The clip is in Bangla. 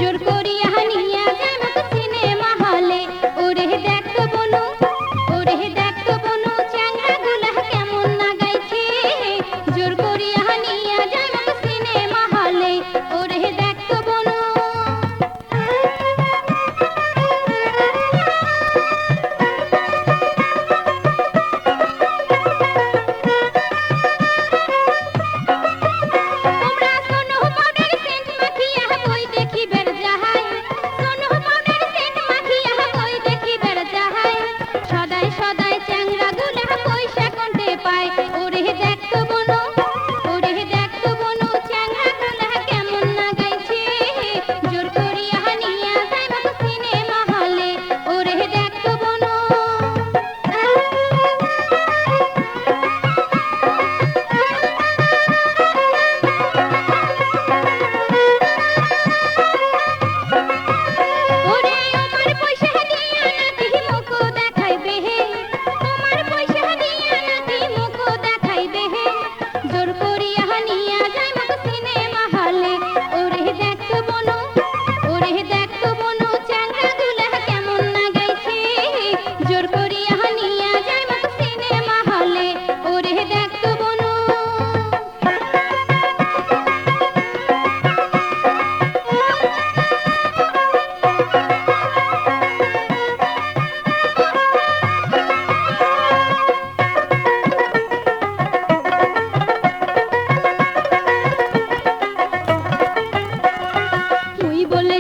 জোর করিয়া নিয়া যাইমক সিনেমা হলে। ওরে দেখতো বনু, ওরে দেখতো বনু চ্যাংড়া গুলা কেমন নাগাইছে। জোর করিয়া নিয়া যাইমক সিনেমা হলে। ওরে দেখতো বনু। তোমরা সোনু পাউডার সেন্ট মাখিয়া কই দেখিবের যাহাই। সোনু পাউডার সেন্ট মাখিয়া কই দেখিবের যাহাই। সদাই সদাই চ্যাংড়া গুলা পয়সা কোনটে পায়। ওরে দেখতো বনু, ওরে দেখতো বনু চ্যাংড়া গুলা কেমন নাগাইছে। জোর করিয়া নিয়া যাইমক সিনেমা হলে। ওরে দেখতো বনু। ওরে আমার পয়সা দিয়া নাকি মুখ দেখাইবে হে। তোমার পয়সা দিয়া নাকি মুখ দেখাইবে হে। জোর করিয়া নিয়া যাইমক সিনেমা হলে। ওরে দেখতো বনু, ওরে দেখতো বনু চ্যাংড়া গুলা কেমন নাগাইছে। জোর করিয়া নিয়া যাইমক সিনেমা হলে। ওরে দেখতো বনু। মুই বলে